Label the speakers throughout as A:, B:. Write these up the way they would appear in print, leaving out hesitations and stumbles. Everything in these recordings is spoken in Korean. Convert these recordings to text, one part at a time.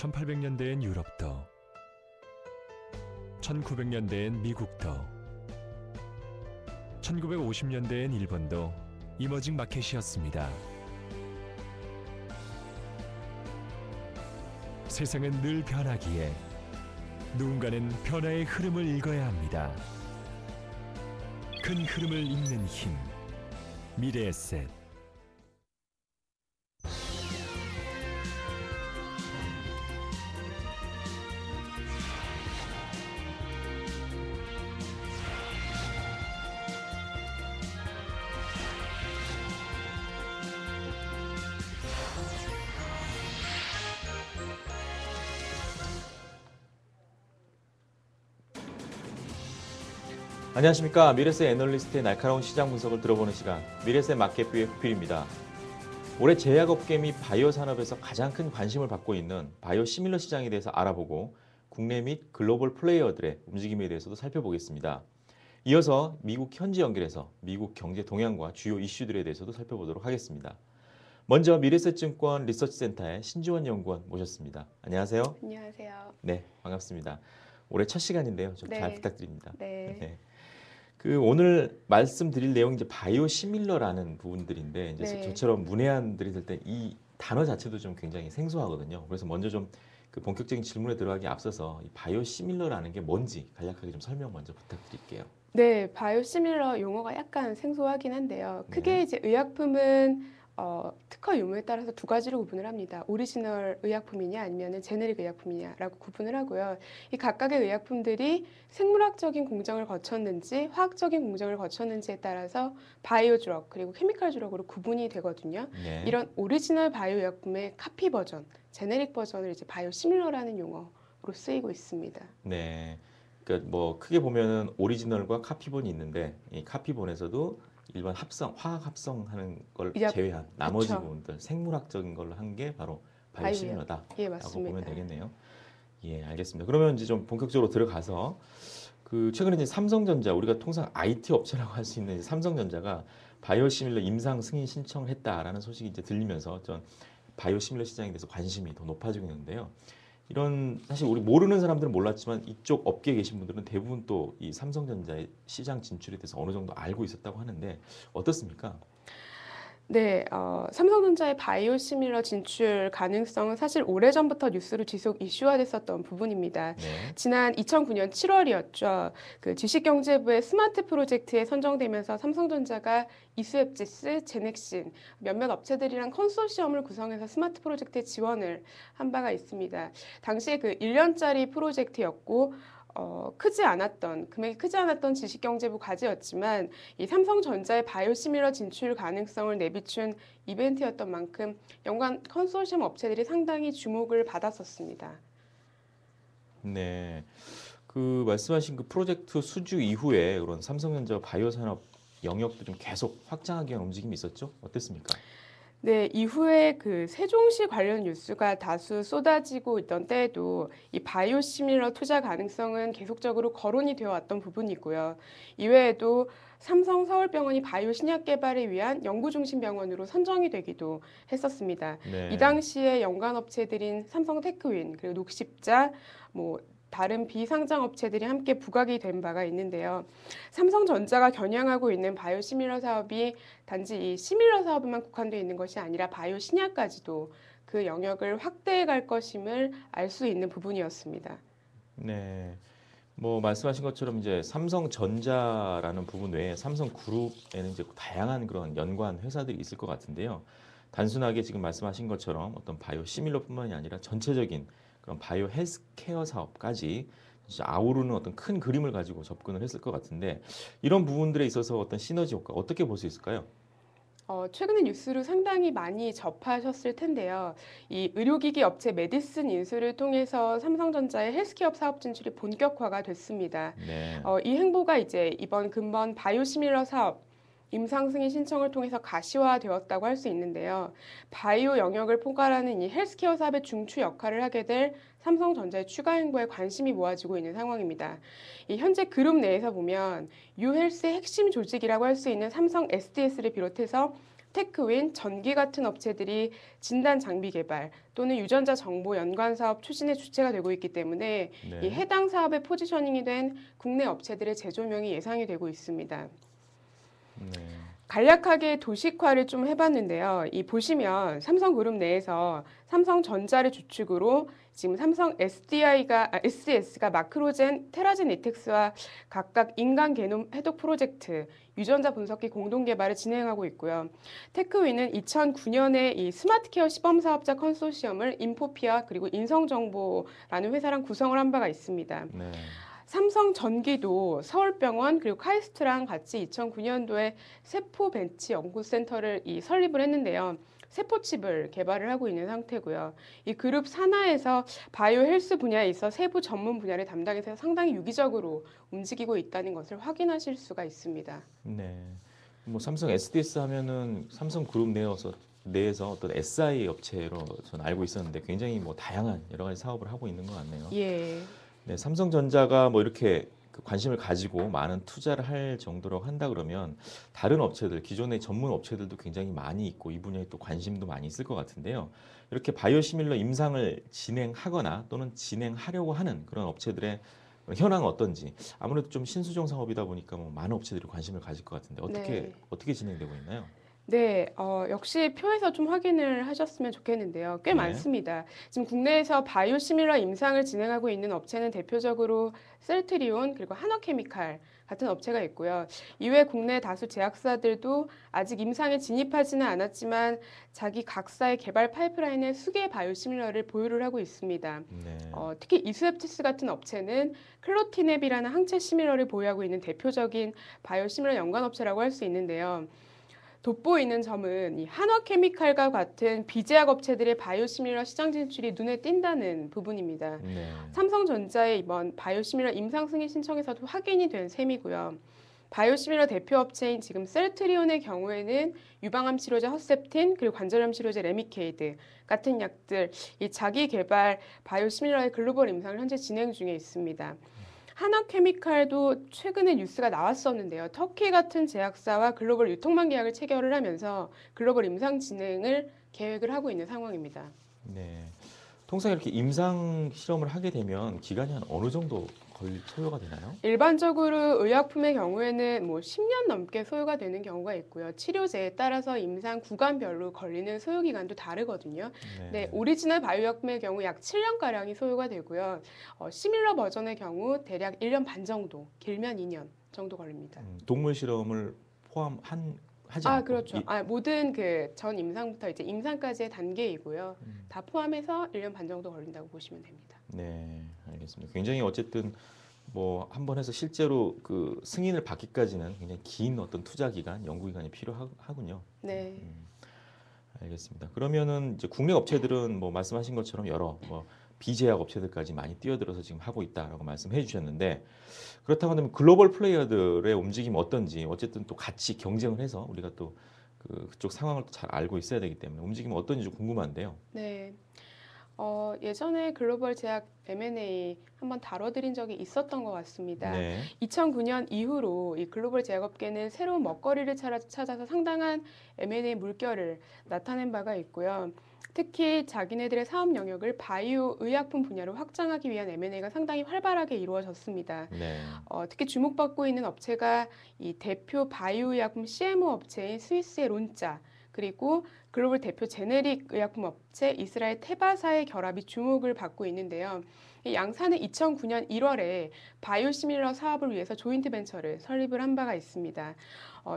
A: 1800년대엔 유럽도, 1900년대엔 미국도, 1950년대엔 일본도 이머징 마켓이었습니다. 세상은 늘 변하기에 누군가는 변화의 흐름을 읽어야 합니다. 큰 흐름을 읽는 힘, 미래에셋.
B: 안녕하십니까. 미래셋 애널리스트의 날카로운 시장 분석을 들어보는 시간, 미래셋 마켓뷰의 후필입니다. 올해 제약업계 및 바이오 산업에서 가장 큰 관심을 받고 있는 바이오 시밀러 시장에 대해서 알아보고 국내 및 글로벌 플레이어들의 움직임에 대해서도 살펴보겠습니다. 이어서 미국 현지 연결해서 미국 경제 동향과 주요 이슈들에 대해서도 살펴보도록 하겠습니다. 먼저 미래셋증권 리서치센터의 신지원 연구원 모셨습니다. 안녕하세요.
C: 안녕하세요.
B: 네, 반갑습니다. 올해 첫 시간인데요. 좀 잘
C: 네.
B: 부탁드립니다.
C: 네.
B: 오늘 말씀드릴 내용이 이제 바이오 시밀러라는 부분들인데, 이제
C: 네.
B: 저처럼 문외한들이 들 때 이 단어 자체도 좀 굉장히 생소하거든요. 그래서 먼저 좀 그 본격적인 질문에 들어가기 앞서서 이 바이오 시밀러라는 게 뭔지 간략하게 좀 설명 먼저 부탁드릴게요.
C: 네, 바이오시밀러 용어가 약간 생소하긴 한데요. 크게
B: 네.
C: 이제 의약품은 특허 유무에 따라서 두 가지로 구분을 합니다. 오리지널 의약품이냐 아니면 제네릭 의약품이냐라고 구분을 하고요. 이 각각의 의약품들이 생물학적인 공정을 거쳤는지 화학적인 공정을 거쳤는지에 따라서 바이오 드럭 그리고 케미컬 드럭으로 구분이 되거든요.
B: 네.
C: 이런 오리지널 바이오 의약품의 카피 버전, 제네릭 버전을 이제 바이오시밀러라는 용어로 쓰이고 있습니다.
B: 네. 그러니까 뭐 크게 보면은 오리지널과 카피본이 있는데, 이 카피본에서도 일반 합성, 화학 합성하는 걸
C: 예,
B: 제외한 나머지
C: 그쵸.
B: 부분들 생물학적인 걸로 한 게 바로 바이오
C: 바이오.
B: 시밀러다라고
C: 예,
B: 보면
C: 맞습니다.
B: 되겠네요. 예, 알겠습니다. 그러면 이제 좀 본격적으로 들어가서 최근에 이제 삼성전자, 우리가 통상 IT 업체라고 할 수 있는 이제 삼성전자가 바이오 시밀러 임상 승인 신청을 했다라는 소식이 이제 들리면서 전 바이오 시밀러 시장에 대해서 관심이 더 높아지고 있는데요. 이런 사실 우리 모르는 사람들은 몰랐지만 이쪽 업계에 계신 분들은 대부분 또 이 삼성전자의 시장 진출에 대해서 어느 정도 알고 있었다고 하는데 어떻습니까?
C: 네, 삼성전자의 바이오시밀러 진출 가능성은 사실 오래전부터 뉴스로 지속 이슈화됐었던 부분입니다.
B: 네.
C: 지난 2009년 7월이었죠. 그 주식경제부의 스마트 프로젝트에 선정되면서 삼성전자가 이수앱지스, 제넥신 몇몇 업체들이랑 컨소시엄을 구성해서 스마트 프로젝트에 지원을 한 바가 있습니다. 당시에 그 1년짜리 프로젝트였고 금액이 크지 않았던 지식경제부 과제였지만 이 삼성전자의 바이오시밀러 진출 가능성을 내비춘 이벤트였던 만큼 연관 컨소시엄 업체들이 상당히 주목을 받았었습니다.
B: 네. 말씀하신 그 프로젝트 수주 이후에 그런 삼성전자 바이오 산업 영역도 좀 계속 확장하기 위한 움직임이 있었죠? 어땠습니까?
C: 네, 이후에 그 세종시 관련 뉴스가 다수 쏟아지고 있던 때에도 이 바이오시밀러 투자 가능성은 계속적으로 거론이 되어 왔던 부분이고요. 이외에도 삼성 서울병원이 바이오 신약 개발을 위한 연구 중심 병원으로 선정이 되기도 했었습니다.
B: 네.
C: 이 당시에 연관 업체들인 삼성 테크윈 그리고 녹십자 다른 비상장 업체들이 함께 부각이 된 바가 있는데요. 삼성전자가 겨냥하고 있는 바이오 시밀러 사업이 단지 이 시밀러 사업에만 국한되어 있는 것이 아니라 바이오 신약까지도 그 영역을 확대해 갈 것임을 알 수 있는 부분이었습니다.
B: 네. 말씀하신 것처럼 이제 삼성전자라는 부분 외에 삼성그룹에는 이제 다양한 그런 연관 회사들이 있을 것 같은데요. 단순하게 지금 말씀하신 것처럼 어떤 바이오 시밀러뿐만이 아니라 전체적인 그런 바이오 헬스케어 사업까지 진짜 아우르는 어떤 큰 그림을 가지고 접근을 했을 것 같은데, 이런 부분들에 있어서 어떤 시너지 효과 어떻게 볼 수 있을까요?
C: 최근에 뉴스를 상당히 많이 접하셨을 텐데요. 이 의료기기 업체 메디슨 인수를 통해서 삼성전자의 헬스케어 사업 진출이 본격화가 됐습니다.
B: 네.
C: 이 행보가 이제 이번 근본 바이오시밀러 사업 임상 승인 신청을 통해서 가시화되었다고 할 수 있는데요. 바이오 영역을 포괄하는 이 헬스케어 사업의 중추 역할을 하게 될 삼성전자의 추가 행보에 관심이 모아지고 있는 상황입니다. 이 현재 그룹 내에서 보면 유헬스의 핵심 조직이라고 할 수 있는 삼성 SDS를 비롯해서 테크윈, 전기 같은 업체들이 진단 장비 개발 또는 유전자 정보 연관 사업 추진의 주체가 되고 있기 때문에 이
B: 네.
C: 해당 사업에 포지셔닝이 된 국내 업체들의 재조명이 예상이 되고 있습니다.
B: 네.
C: 간략하게 도식화를 좀 해봤는데요. 이 보시면 삼성그룹 내에서 삼성전자를 주축으로 지금 삼성 SDS가 마크로젠, 테라젠 이텍스와 각각 인간 게놈 해독 프로젝트, 유전자 분석기 공동 개발을 진행하고 있고요. 테크위는 2009년에 이 스마트케어 시범 사업자 컨소시엄을 인포피아 그리고 인성정보라는 회사랑 구성을 한 바가 있습니다.
B: 네.
C: 삼성전기도 서울병원 그리고 카이스트랑 같이 2009년도에 세포벤치 연구센터를 설립을 했는데요. 세포칩을 개발을 하고 있는 상태고요. 이 그룹 산하에서 바이오 헬스 분야에 있어 세부 전문 분야를 담당해서 상당히 유기적으로 움직이고 있다는 것을 확인하실 수가 있습니다.
B: 네. 뭐 삼성 SDS 하면은 삼성그룹 내에서 어떤 SI 업체로 저는 알고 있었는데 굉장히 뭐 다양한 여러 가지 사업을 하고 있는 것 같네요.
C: 예.
B: 네, 삼성전자가 뭐 이렇게 그 관심을 가지고 많은 투자를 할 정도로 한다 그러면 다른 업체들, 기존의 전문 업체들도 굉장히 많이 있고 이 분야에 또 관심도 많이 있을 것 같은데요. 이렇게 바이오시밀러 임상을 진행하거나 또는 진행하려고 하는 그런 업체들의 현황은 어떤지, 아무래도 좀 신수종 사업이다 보니까 뭐 많은 업체들이 관심을 가질 것 같은데
C: 네.
B: 어떻게 진행되고 있나요?
C: 네, 역시 표에서 좀 확인을 하셨으면 좋겠는데요. 꽤
B: 네.
C: 많습니다. 지금 국내에서 바이오시밀러 임상을 진행하고 있는 업체는 대표적으로 셀트리온 그리고 한화케미칼 같은 업체가 있고요. 이외 국내 다수 제약사들도 아직 임상에 진입하지는 않았지만 자기 각사의 개발 파이프라인에 수개의 바이오시밀러를 보유를 하고 있습니다.
B: 네.
C: 특히 이수앱티스 같은 업체는 클로티넵이라는 항체 시밀러를 보유하고 있는 대표적인 바이오시밀러 연관 업체라고 할 수 있는데요. 돋보이는 점은 이 한화케미칼과 같은 비제약 업체들의 바이오시밀러 시장 진출이 눈에 띈다는 부분입니다.
B: 네.
C: 삼성전자의 이번 바이오시밀러 임상 승인 신청에서도 확인이 된 셈이고요. 바이오시밀러 대표 업체인 지금 셀트리온의 경우에는 유방암 치료제 허셉틴 그리고 관절염 치료제 레미케이드 같은 약들 이 자기 개발 바이오시밀러의 글로벌 임상을 현재 진행 중에 있습니다. 한화케미칼도 최근에 뉴스가 나왔었는데요. 터키 같은 제약사와 글로벌 유통망 계약을 체결을 하면서 글로벌 임상 진행을 계획을 하고 있는 상황입니다.
B: 네. 통상 이렇게 임상 실험을 하게 되면 기간이 한 어느 정도 소요가 되나요?
C: 일반적으로 의약품의 경우에는 10년 넘게 소요가 되는 경우가 있고요. 치료제에 따라서 임상 구간별로 걸리는 소요 기간도 다르거든요. 네, 오리지널 바이오약품의 경우 약 7년가량이 소요가 되고요. 시밀러 버전의 경우 대략 1년 반 정도, 길면 2년 정도 걸립니다.
B: 동물 실험을 하지 않고
C: 그렇죠. 모든 그 전 임상부터 이제 임상까지의 단계이고요. 다 포함해서 1년 반 정도 걸린다고 보시면 됩니다.
B: 네, 알겠습니다. 굉장히 어쨌든 뭐 한 번 해서 실제로 그 승인을 받기까지는 굉장히 긴 어떤 투자 기간, 연구 기간이 필요하군요.
C: 네.
B: 알겠습니다. 그러면은 이제 국내 업체들은 뭐 말씀하신 것처럼 여러 뭐 비제약 업체들까지 많이 뛰어들어서 지금 하고 있다라고 말씀해 주셨는데 그렇다고 하면 글로벌 플레이어들의 움직임이 어떤지 어쨌든 또 같이 경쟁을 해서 우리가 또 그쪽 상황을 잘 알고 있어야 되기 때문에 움직임이 어떤지 좀 궁금한데요.
C: 네. 예전에 글로벌 제약 M&A 한번 다뤄드린 적이 있었던 것 같습니다.
B: 네.
C: 2009년 이후로 이 글로벌 제약업계는 새로운 먹거리를 찾아서 상당한 M&A 물결을 나타낸 바가 있고요. 특히 자기네들의 사업 영역을 바이오 의약품 분야로 확장하기 위한 M&A가 상당히 활발하게 이루어졌습니다.
B: 네.
C: 특히 주목받고 있는 업체가 이 대표 바이오 의약품 CMO 업체인 스위스의 론자 그리고 글로벌 대표 제네릭 의약품 업체 이스라엘 테바사의 결합이 주목을 받고 있는데요. 이 양사는 2009년 1월에 바이오시밀러 사업을 위해서 조인트 벤처를 설립을 한 바가 있습니다.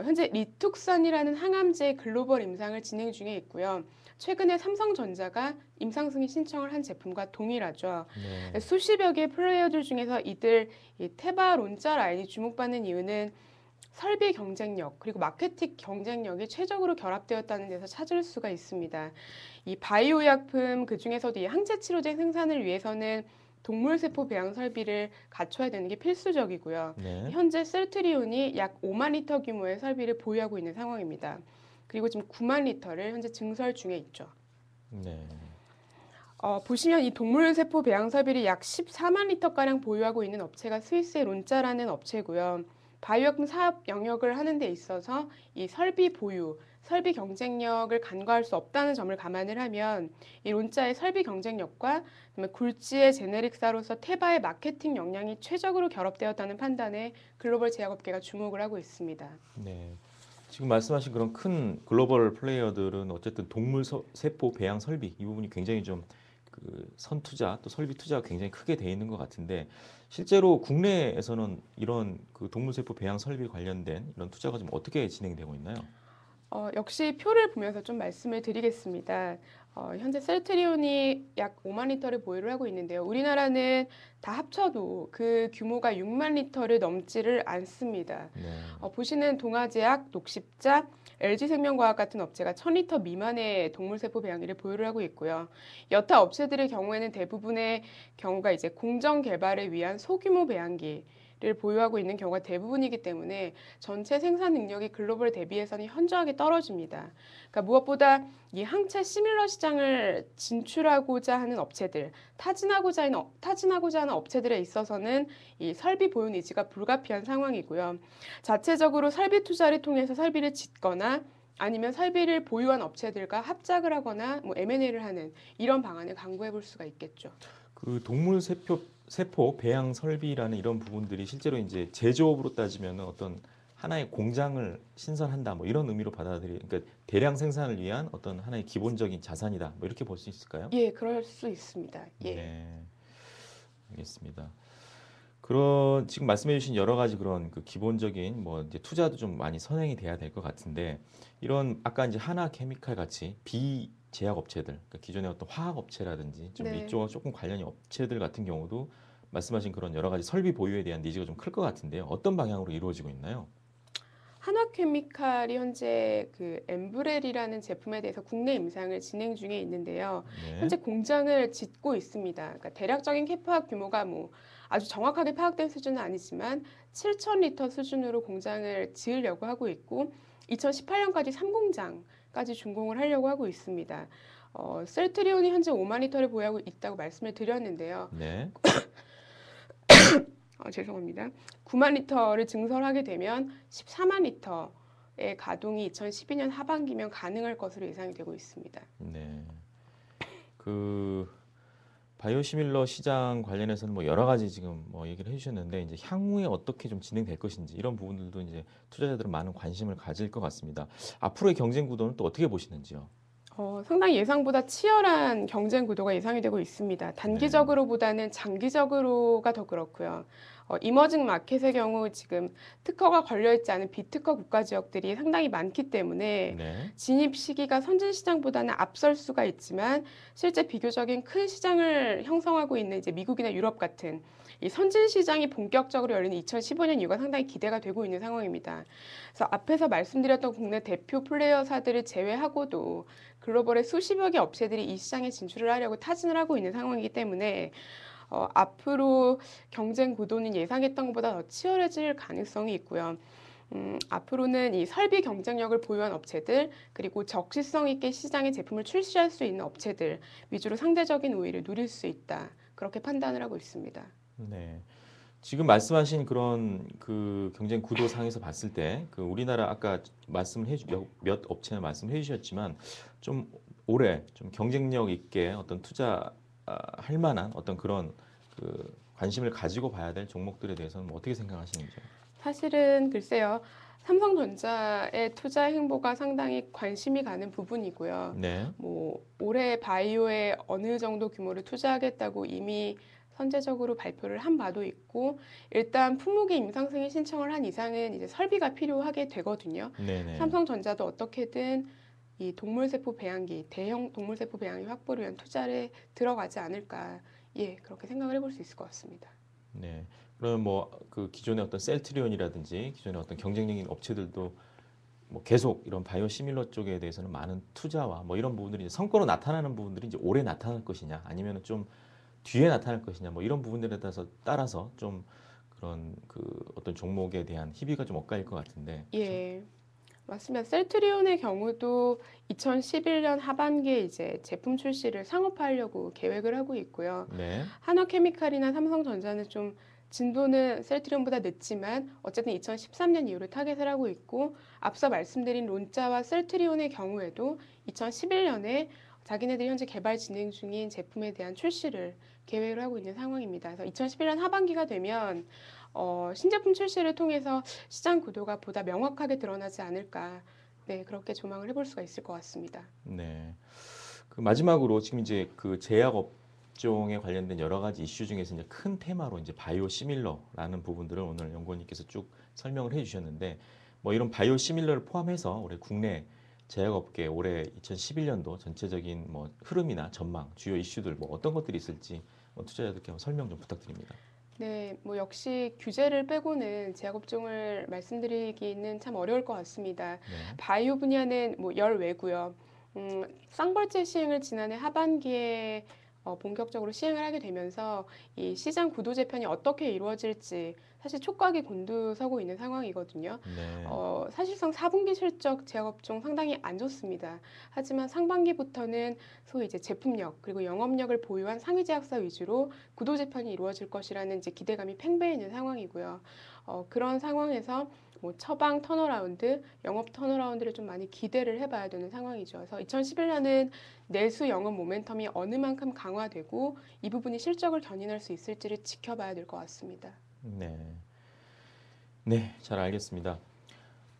C: 현재 리툭산이라는 항암제 글로벌 임상을 진행 중에 있고요. 최근에 삼성전자가 임상 승인 신청을 한 제품과 동일하죠.
B: 네.
C: 수십여 개의 플레이어들 중에서 이 테바 론자 라인이 주목받는 이유는 설비 경쟁력 그리고 마케팅 경쟁력이 최적으로 결합되었다는 데서 찾을 수가 있습니다. 이 바이오 약품 그 중에서도 이 항체 치료제 생산을 위해서는 동물 세포 배양 설비를 갖춰야 되는 게 필수적이고요.
B: 네.
C: 현재 셀트리온이 약 5만 리터 규모의 설비를 보유하고 있는 상황입니다. 그리고 지금 9만 리터를 현재 증설 중에 있죠.
B: 네.
C: 보시면 이 동물 세포 배양 설비를 약 14만 리터가량 보유하고 있는 업체가 스위스의 론자라는 업체고요. 바이오약품 사업 영역을 하는 데 있어서 이 설비 보유, 설비 경쟁력을 간과할 수 없다는 점을 감안을 하면 이 론자의 설비 경쟁력과 그다음에 굴지의 제네릭사로서 테바의 마케팅 역량이 최적으로 결합되었다는 판단에 글로벌 제약업계가 주목을 하고 있습니다.
B: 네. 지금 말씀하신 그런 큰 글로벌 플레이어들은 어쨌든 세포 배양 설비 이 부분이 굉장히 좀 그 선투자 또 설비 투자가 굉장히 크게 돼 있는 것 같은데 실제로 국내에서는 이런 그 동물 세포 배양 설비 관련된 이런 투자가 좀 어떻게 진행되고 있나요?
C: 역시 표를 보면서 좀 말씀을 드리겠습니다. 현재 셀트리온이 약 5만 리터를 보유를 하고 있는데요. 우리나라는 다 합쳐도 그 규모가 6만 리터를 넘지를 않습니다.
B: 네.
C: 보시는 동아제약, 녹십자, LG생명과학 같은 업체가 1000리터 미만의 동물세포 배양기를 보유를 하고 있고요. 여타 업체들의 경우에는 대부분의 경우가 이제 공정 개발을 위한 소규모 배양기를 보유하고 있는 경우가 대부분이기 때문에 전체 생산 능력이 글로벌 대비해서는 현저하게 떨어집니다. 그러니까 무엇보다 이 항체 시밀러 시장을 진출하고자 하는 업체들, 타진하고자 하는 업체들에 있어서는 이 설비 보유 니즈가 불가피한 상황이고요. 자체적으로 설비 투자를 통해서 설비를 짓거나 아니면 설비를 보유한 업체들과 합작을 하거나 뭐 M&A를 하는 이런 방안을 강구해 볼 수가 있겠죠.
B: 그 세포 배양 설비라는 이런 부분들이 실제로 이제 제조업으로 따지면 어떤 하나의 공장을 신설한다 뭐 이런 의미로 그러니까 대량 생산을 위한 어떤 하나의 기본적인 자산이다 뭐 이렇게 볼 수 있을까요?
C: 예, 그럴 수 있습니다. 예.
B: 네, 알겠습니다. 지금 말씀해주신 여러 가지 그런 그 기본적인 뭐 이제 투자도 좀 많이 선행이 돼야 될 것 같은데 이런 아까 이제 하나 케미칼 같이 비제약 업체들, 그러니까 기존의 어떤 화학 업체라든지 좀
C: 네.
B: 이쪽과 조금 관련이 업체들 같은 경우도 말씀하신 그런 여러 가지 설비 보유에 대한 니즈가 좀 클 것 같은데요. 어떤 방향으로 이루어지고 있나요?
C: 한화케미칼이 현재 그 엠브렐이라는 제품에 대해서 국내 임상을 진행 중에 있는데요.
B: 네.
C: 현재 공장을 짓고 있습니다. 그러니까 대략적인 캐파 규모가 뭐 아주 정확하게 파악된 수준은 아니지만 7,000리터 수준으로 공장을 지으려고 하고 있고 2018년까지 3공장까지 준공을 하려고 하고 있습니다. 셀트리온이 현재 5만 리터를 보유하고 있다고 말씀을 드렸는데요.
B: 네.
C: 죄송합니다. 9만 리터를 증설하게 되면 14만 리터의 가동이 2012년 하반기면 가능할 것으로 예상이 되고 있습니다.
B: 네. 그 바이오시밀러 시장 관련해서는 뭐 여러 가지 지금 뭐 얘기를 해주셨는데 이제 향후에 어떻게 좀 진행될 것인지 이런 부분들도 이제 투자자들은 많은 관심을 가질 것 같습니다. 앞으로의 경쟁 구도는 또 어떻게 보시는지요?
C: 상당히 예상보다 치열한 경쟁 구도가 예상이 되고 있습니다. 단기적으로보다는 장기적으로가 더 그렇고요. 이머징 마켓의 경우 지금 특허가 걸려있지 않은 비특허 국가 지역들이 상당히 많기 때문에
B: 네.
C: 진입 시기가 선진 시장보다는 앞설 수가 있지만 실제 비교적인 큰 시장을 형성하고 있는 이제 미국이나 유럽 같은 이 선진 시장이 본격적으로 열리는 2015년 이후가 상당히 기대가 되고 있는 상황입니다. 그래서 앞에서 말씀드렸던 국내 대표 플레이어사들을 제외하고도 글로벌의 수십여 개 업체들이 이 시장에 진출을 하려고 타진을 하고 있는 상황이기 때문에 앞으로 경쟁 구도는 예상했던 것보다 더 치열해질 가능성이 있고요. 앞으로는 이 설비 경쟁력을 보유한 업체들 그리고 적시성 있게 시장에 제품을 출시할 수 있는 업체들 위주로 상대적인 우위를 누릴 수 있다. 그렇게 판단을 하고 있습니다.
B: 네. 지금 말씀하신 그런 그 경쟁 구도상에서 봤을 때 그 우리나라 아까 몇 업체는 말씀해 주셨지만 좀 올해 좀 경쟁력 있게 어떤 투자할 만한 어떤 그런 그 관심을 가지고 봐야 될 종목들에 대해서는 뭐 어떻게 생각하시는지요?
C: 사실은 글쎄요. 삼성전자의 투자 행보가 상당히 관심이 가는 부분이고요.
B: 네.
C: 뭐 올해 바이오에 어느 정도 규모를 투자하겠다고 이미 선제적으로 발표를 한 바도 있고 일단 품목의 임상승인 신청을 한 이상은 이제 설비가 필요하게 되거든요.
B: 네네.
C: 삼성전자도 어떻게든 이 동물세포 배양기, 대형 동물세포 배양기 확보를 위한 투자를 들어가지 않을까. 예, 그렇게 생각을 해볼 수 있을 것 같습니다.
B: 네. 그러면 뭐 그 기존의 어떤 셀트리온이라든지 기존의 어떤 경쟁력인 업체들도 뭐 계속 이런 바이오 시밀러 쪽에 대해서는 많은 투자와 뭐 이런 부분들이 이제 성과로 나타나는 부분들이 이제 올해 나타날 것이냐 아니면 좀 뒤에 나타날 것이냐 뭐 이런 부분들에 따라서 좀 그런 그 어떤 종목에 대한 희비가 좀 엇갈릴 것 같은데.
C: 예, 맞습니다. 셀트리온의 경우도 2011년 하반기에 이제 제품 출시를 상업화하려고 계획을 하고 있고요.
B: 네.
C: 한화케미칼이나 삼성전자는 좀 진도는 셀트리온보다 늦지만 어쨌든 2013년 이후를 타겟을 하고 있고 앞서 말씀드린 론자와 셀트리온의 경우에도 2011년에 자기네들이 현재 개발 진행 중인 제품에 대한 출시를 계획을 하고 있는 상황입니다. 그래서 2011년 하반기가 되면 신제품 출시를 통해서 시장 구도가 보다 명확하게 드러나지 않을까. 네, 그렇게 조망을 해볼 수가 있을 것 같습니다.
B: 네. 그 마지막으로 지금 이제 그 제약 업종에 관련된 여러 가지 이슈 중에서 이제 큰 테마로 이제 바이오 시밀러라는 부분들을 오늘 연구원님께서 쭉 설명을 해주셨는데 뭐 이런 바이오 시밀러를 포함해서 올해 국내 제약업계 올해 2011년도 전체적인 뭐 흐름이나 전망, 주요 이슈들 뭐 어떤 것들이 있을지 투자자들께 한번 설명 좀 부탁드립니다.
C: 네, 뭐 역시 규제를 빼고는 제약업종을 말씀드리기는 참 어려울 것 같습니다.
B: 네.
C: 바이오 분야는 뭐 열외고요. 쌍벌제 시행을 지난해 하반기에 본격적으로 시행을 하게 되면서 이 시장 구도 재편이 어떻게 이루어질지 사실 촉각이 곤두서고 있는 상황이거든요.
B: 네.
C: 사실상 4분기 실적 제약업종 상당히 안 좋습니다. 하지만 상반기부터는 소위 이제 제품력 그리고 영업력을 보유한 상위 제약사 위주로 구도 재편이 이루어질 것이라는 이제 기대감이 팽배해 있는 상황이고요. 그런 상황에서 뭐 처방 턴어라운드, 영업 턴어라운드를 좀 많이 기대를 해봐야 되는 상황이죠. 그래서 2011년은 내수 영업 모멘텀이 어느 만큼 강화되고 이 부분이 실적을 견인할 수 있을지를 지켜봐야 될 것 같습니다.
B: 네. 네, 잘 알겠습니다.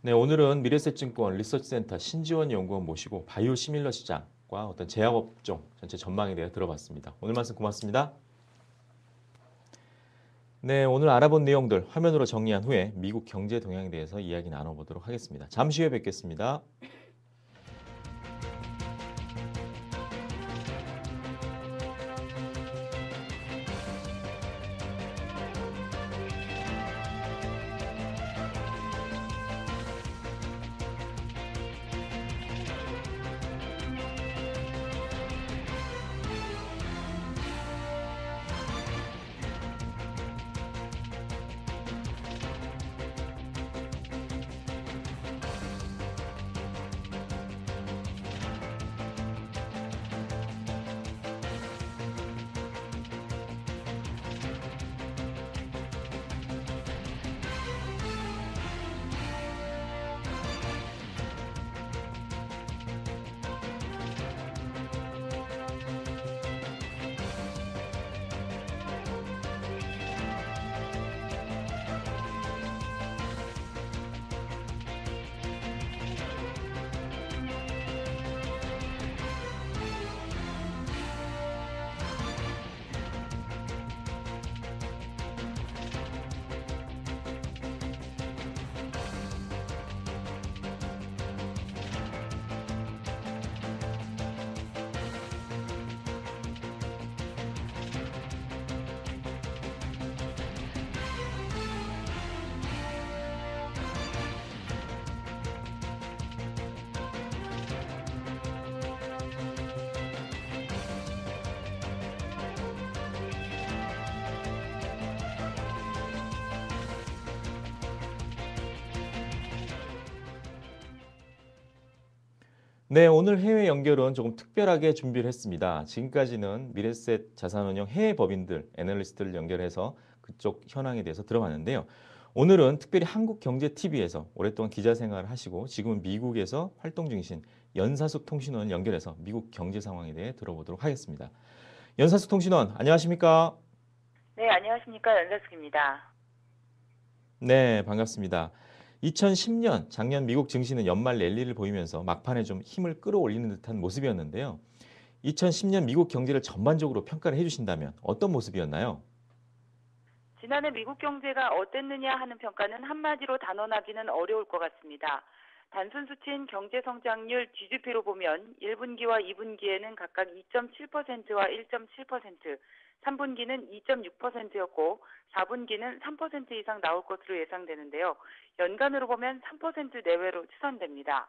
B: 네, 오늘은 미래에셋증권 리서치센터 신지원 연구원 모시고 바이오 시밀러 시장과 어떤 제약업종 전체 전망에 대해 들어봤습니다. 오늘 말씀 고맙습니다. 네, 오늘 알아본 내용들 화면으로 정리한 후에 미국 경제 동향에 대해서 이야기 나눠보도록 하겠습니다. 잠시 후에 뵙겠습니다. 네, 오늘 해외 연결은 조금 특별하게 준비를 했습니다. 지금까지는 미래셋 자산운용 해외 법인들, 애널리스트를 연결해서 그쪽 현황에 대해서 들어봤는데요. 오늘은 특별히 한국경제TV에서 오랫동안 기자 생활을 하시고 지금은 미국에서 활동 중이신 연사숙 통신원을 연결해서 미국 경제 상황에 대해 들어보도록 하겠습니다. 연사숙 통신원, 안녕하십니까?
D: 네, 안녕하십니까. 연사숙입니다.
B: 네, 반갑습니다. 2010년 작년 미국 증시는 연말 랠리를 보이면서 막판에 좀 힘을 끌어올리는 듯한 모습이었는데요. 2010년 미국 경제를 전반적으로 평가를 해주신다면 어떤 모습이었나요?
D: 지난해 미국 경제가 어땠느냐 하는 평가는 한마디로 단언하기는 어려울 것 같습니다. 단순 수치인 경제 성장률 GDP로 보면 1분기와 2분기에는 각각 2.7%와 1.7%, 3분기는 2.6%였고 4분기는 3% 이상 나올 것으로 예상되는데요. 연간으로 보면 3% 내외로 추산됩니다.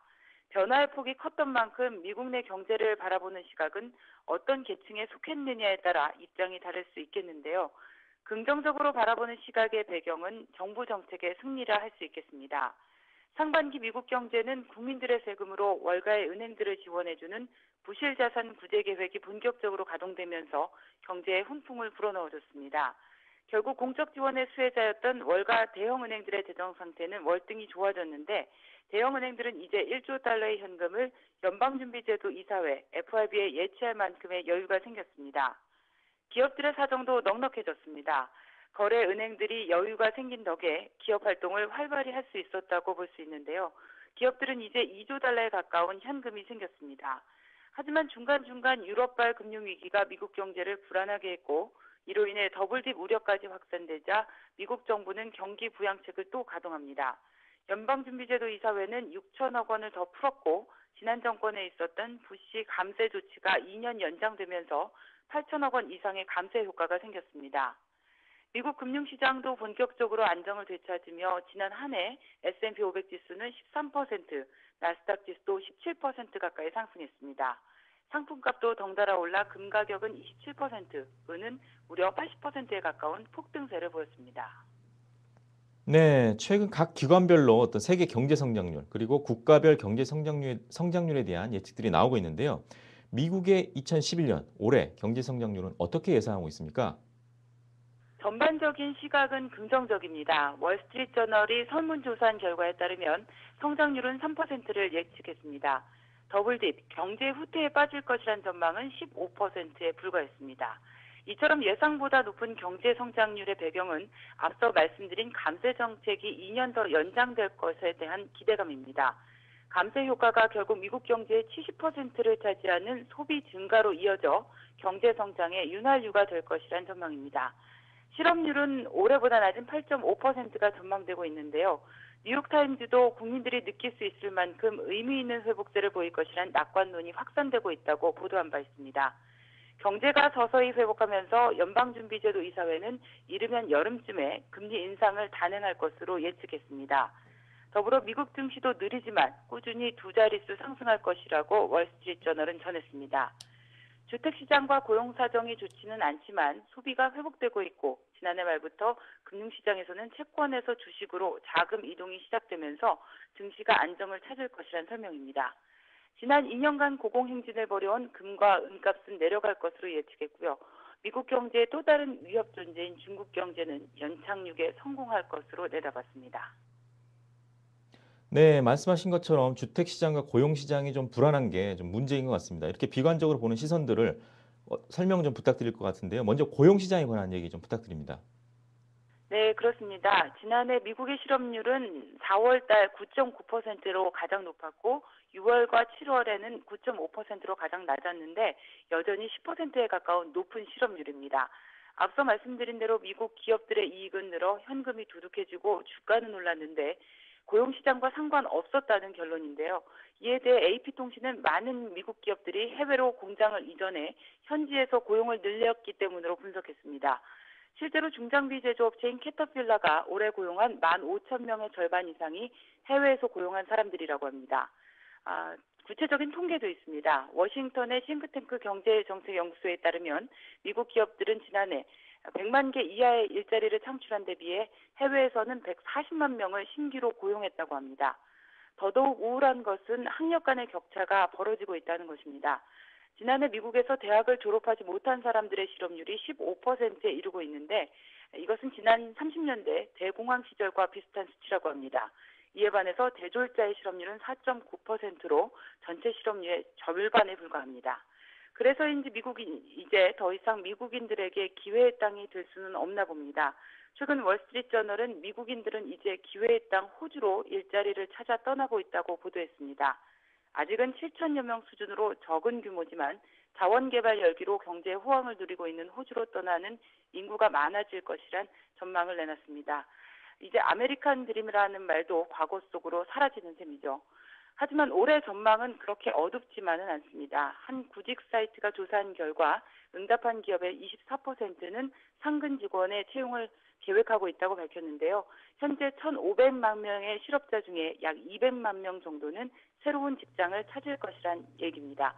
D: 변화의 폭이 컸던 만큼 미국 내 경제를 바라보는 시각은 어떤 계층에 속했느냐에 따라 입장이 다를 수 있겠는데요. 긍정적으로 바라보는 시각의 배경은 정부 정책의 승리라 할 수 있겠습니다. 상반기 미국 경제는 국민들의 세금으로 월가의 은행들을 지원해주는 부실자산 구제 계획이 본격적으로 가동되면서 경제에 훈풍을 불어넣어줬습니다. 결국 공적 지원의 수혜자였던 월가 대형은행들의 재정 상태는 월등히 좋아졌는데 대형은행들은 이제 1조 달러의 현금을 연방준비제도 이사회 FRB에 예치할 만큼의 여유가 생겼습니다. 기업들의 사정도 넉넉해졌습니다. 거래 은행들이 여유가 생긴 덕에 기업 활동을 활발히 할 수 있었다고 볼 수 있는데요. 기업들은 이제 2조 달러에 가까운 현금이 생겼습니다. 하지만 중간중간 유럽발 금융위기가 미국 경제를 불안하게 했고 이로 인해 더블딥 우려까지 확산되자 미국 정부는 경기 부양책을 또 가동합니다. 연방준비제도 이사회는 6천억 원을 더 풀었고 지난 정권에 있었던 부시 감세 조치가 2년 연장되면서 8천억 원 이상의 감세 효과가 생겼습니다. 미국 금융시장도 본격적으로 안정을 되찾으며 지난 한 해 S&P 500 지수는 13%, 나스닥 지수도 17% 가까이 상승했습니다. 상품값도 덩달아 올라 금 가격은 27%, 은은 무려 80%에 가까운 폭등세를 보였습니다.
B: 네, 최근 각 기관별로 어떤 세계 경제 성장률 그리고 국가별 경제 성장률에 대한 예측들이 나오고 있는데요. 미국의 2011년 올해 경제 성장률은 어떻게 예상하고 있습니까?
D: 전반적인 시각은 긍정적입니다. 월스트리트저널이 설문조사한 결과에 따르면 성장률은 3%를 예측했습니다. 더블딥, 경제 후퇴에 빠질 것이란 전망은 15%에 불과했습니다. 이처럼 예상보다 높은 경제 성장률의 배경은 앞서 말씀드린 감세 정책이 2년 더 연장될 것에 대한 기대감입니다. 감세 효과가 결국 미국 경제의 70%를 차지하는 소비 증가로 이어져 경제 성장의 윤활유가 될 것이란 전망입니다. 실업률은 올해보다 낮은 8.5%가 전망되고 있는데요. 뉴욕타임즈도 국민들이 느낄 수 있을 만큼 의미 있는 회복세를 보일 것이란 낙관론이 확산되고 있다고 보도한 바 있습니다. 경제가 서서히 회복하면서 연방준비제도 이사회는 이르면 여름쯤에 금리 인상을 단행할 것으로 예측했습니다. 더불어 미국 증시도 느리지만 꾸준히 두 자릿수 상승할 것이라고 월스트리트저널은 전했습니다. 주택시장과 고용 사정이 좋지는 않지만 소비가 회복되고 있고 지난해 말부터 금융시장에서는 채권에서 주식으로 자금 이동이 시작되면서 증시가 안정을 찾을 것이란 설명입니다. 지난 2년간 고공행진을 벌여온 금과 은값은 내려갈 것으로 예측했고요. 미국 경제의 또 다른 위협 존재인 중국 경제는 연착륙에 성공할 것으로 내다봤습니다.
B: 네, 말씀하신 것처럼 주택 시장과 고용 시장이 좀 불안한 게 좀 문제인 것 같습니다. 이렇게 비관적으로 보는 시선들을 설명 좀 부탁드릴 것 같은데요. 먼저 고용 시장에 관한 얘기 좀 부탁드립니다.
D: 네, 그렇습니다. 지난해 미국의 실업률은 4월 달 9.9%로 가장 높았고 6월과 7월에는 9.5%로 가장 낮았는데 여전히 10%에 가까운 높은 실업률입니다. 앞서 말씀드린 대로 미국 기업들의 이익은 늘어 현금이 두둑해지고 주가는 올랐는데 고용시장과 상관없었다는 결론인데요. 이에 대해 AP통신은 많은 미국 기업들이 해외로 공장을 이전해 현지에서 고용을 늘렸기 때문으로 분석했습니다. 실제로 중장비 제조업체인 캐터필러가 올해 고용한 15,000명의 절반 이상이 해외에서 고용한 사람들이라고 합니다. 구체적인 통계도 있습니다. 워싱턴의 싱크탱크 경제정책연구소에 따르면 미국 기업들은 지난해 100만 개 이하의 일자리를 창출한 데 비해 해외에서는 140만 명을 신규로 고용했다고 합니다. 더더욱 우울한 것은 학력 간의 격차가 벌어지고 있다는 것입니다. 지난해 미국에서 대학을 졸업하지 못한 사람들의 실업률이 15%에 이르고 있는데 이것은 지난 30년대 대공황 시절과 비슷한 수치라고 합니다. 이에 반해서 대졸자의 실업률은 4.9%로 전체 실업률의 절반에 불과합니다. 그래서인지 미국인 이제 더 이상 미국인들에게 기회의 땅이 될 수는 없나 봅니다. 최근 월스트리트저널은 미국인들은 이제 기회의 땅 호주로 일자리를 찾아 떠나고 있다고 보도했습니다. 아직은 7천여 명 수준으로 적은 규모지만 자원개발 열기로 경제 호황을 누리고 있는 호주로 떠나는 인구가 많아질 것이란 전망을 내놨습니다. 이제 아메리칸 드림이라는 말도 과거 속으로 사라지는 셈이죠. 하지만 올해 전망은 그렇게 어둡지만은 않습니다. 한 구직 사이트가 조사한 결과 응답한 기업의 24%는 상근 직원의 채용을 계획하고 있다고 밝혔는데요. 현재 1,500만 명의 실업자 중에 약 200만 명 정도는 새로운 직장을 찾을 것이란 얘기입니다.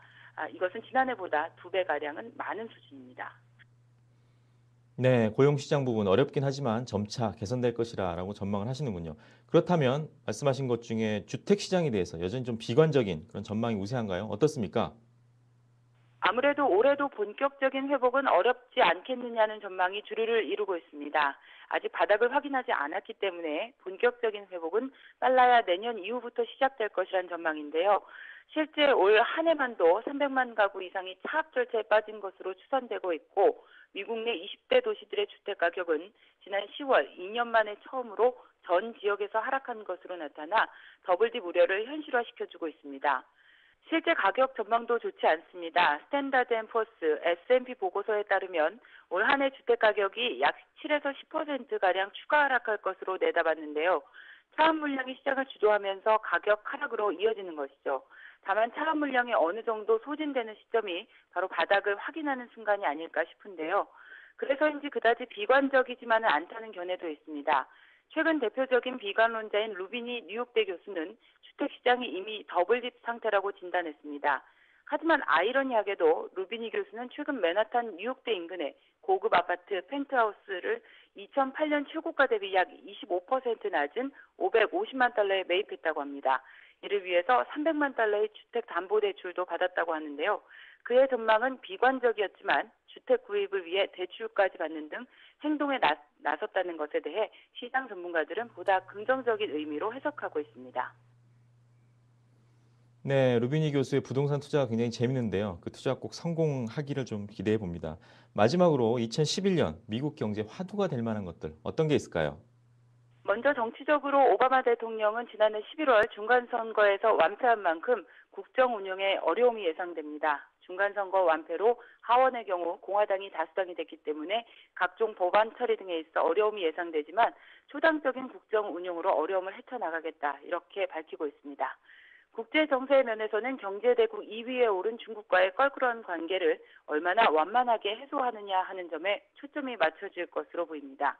D: 이것은 지난해보다 2배가량은 많은 수준입니다.
B: 네, 고용시장 부분 어렵긴 하지만 점차 개선될 것이라고 전망을 하시는군요. 그렇다면 말씀하신 것 중에 주택시장에 대해서 여전히 좀 비관적인 그런 전망이 우세한가요? 어떻습니까?
D: 아무래도 올해도 본격적인 회복은 어렵지 않겠느냐는 전망이 주류를 이루고 있습니다. 아직 바닥을 확인하지 않았기 때문에 본격적인 회복은 빨라야 내년 이후부터 시작될 것이란 전망인데요. 실제 올 한 해만도 300만 가구 이상이 차압 절차에 빠진 것으로 추산되고 있고, 미국 내 20대 도시들의 주택 가격은 지난 10월 2년 만에 처음으로 전 지역에서 하락한 것으로 나타나 더블 D 우려를 현실화시켜주고 있습니다. 실제 가격 전망도 좋지 않습니다. 스탠다드 앤 포스 S&P 보고서에 따르면 올 한 해 주택 가격이 약 7에서 10%가량 추가 하락할 것으로 내다봤는데요. 차압 물량이 시장을 주도하면서 가격 하락으로 이어지는 것이죠. 다만 차압 물량이 어느 정도 소진되는 시점이 바로 바닥을 확인하는 순간이 아닐까 싶은데요. 그래서인지 그다지 비관적이지만은 않다는 견해도 있습니다. 최근 대표적인 비관론자인 루비니 뉴욕대 교수는 주택시장이 이미 더블딥 상태라고 진단했습니다. 하지만 아이러니하게도 루비니 교수는 최근 맨하탄 뉴욕대 인근의 고급 아파트 펜트하우스를 2008년 최고가 대비 약 25% 낮은 550만 달러에 매입했다고 합니다. 이를 위해서 300만 달러의 주택담보대출도 받았다고 하는데요. 그의 전망은 비관적이었지만 주택 구입을 위해 대출까지 받는 등 행동에 나섰다는 것에 대해 시장 전문가들은 보다 긍정적인 의미로 해석하고 있습니다.
B: 네, 루비니 교수의 부동산 투자가 굉장히 재밌는데요. 그 투자 꼭 성공하기를 좀 기대해 봅니다. 마지막으로 2011년 미국 경제 화두가 될 만한 것들 어떤 게 있을까요?
D: 먼저 정치적으로 오바마 대통령은 지난해 11월 중간선거에서 완패한 만큼 국정 운영에 어려움이 예상됩니다. 중간선거 완패로 하원의 경우 공화당이 다수당이 됐기 때문에 각종 법안 처리 등에 있어 어려움이 예상되지만 초당적인 국정 운영으로 어려움을 헤쳐나가겠다, 이렇게 밝히고 있습니다. 국제 정세 면에서는 경제대국 2위에 오른 중국과의 껄끄러운 관계를 얼마나 완만하게 해소하느냐 하는 점에 초점이 맞춰질 것으로 보입니다.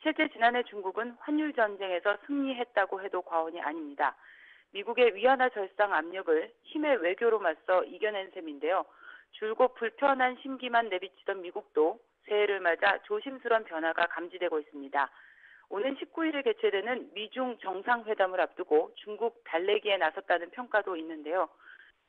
D: 실제 지난해 중국은 환율 전쟁에서 승리했다고 해도 과언이 아닙니다. 미국의 위안화 절상 압력을 힘의 외교로 맞서 이겨낸 셈인데요. 줄곧 불편한 심기만 내비치던 미국도 새해를 맞아 조심스러운 변화가 감지되고 있습니다. 오는 19일에 개최되는 미중 정상회담을 앞두고 중국 달래기에 나섰다는 평가도 있는데요.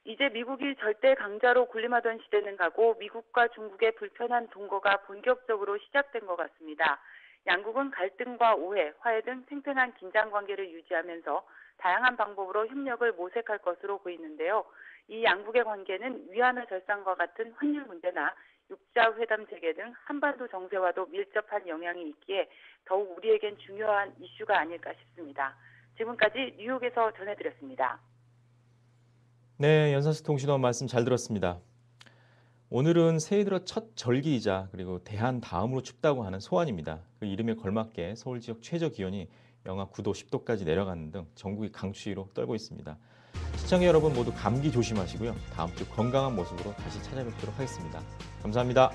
D: 이제 미국이 절대 강자로 군림하던 시대는 가고 미국과 중국의 불편한 동거가 본격적으로 시작된 것 같습니다. 양국은 갈등과 오해, 화해 등 팽팽한 긴장 관계를 유지하면서 다양한 방법으로 협력을 모색할 것으로 보이는데요. 이 양국의 관계는 위안화 절상과 같은 환율 문제나 육자 회담 재개 등 한반도 정세와도 밀접한 영향이 있기에 더욱 우리에겐 중요한 이슈가 아닐까 싶습니다. 지금까지 뉴욕에서 전해드렸습니다.
B: 네, 연사스 통신원 말씀 잘 들었습니다. 오늘은 새해 들어 첫 절기이자 그리고 대한 다음으로 춥다고 하는 소환입니다. 그 이름에 걸맞게 서울 지역 최저 기온이 영하 9도, 10도까지 내려가는 등 전국이 강추위로 떨고 있습니다. 시청자 여러분 모두 감기 조심하시고요. 다음 주 건강한 모습으로 다시 찾아뵙도록 하겠습니다. 감사합니다.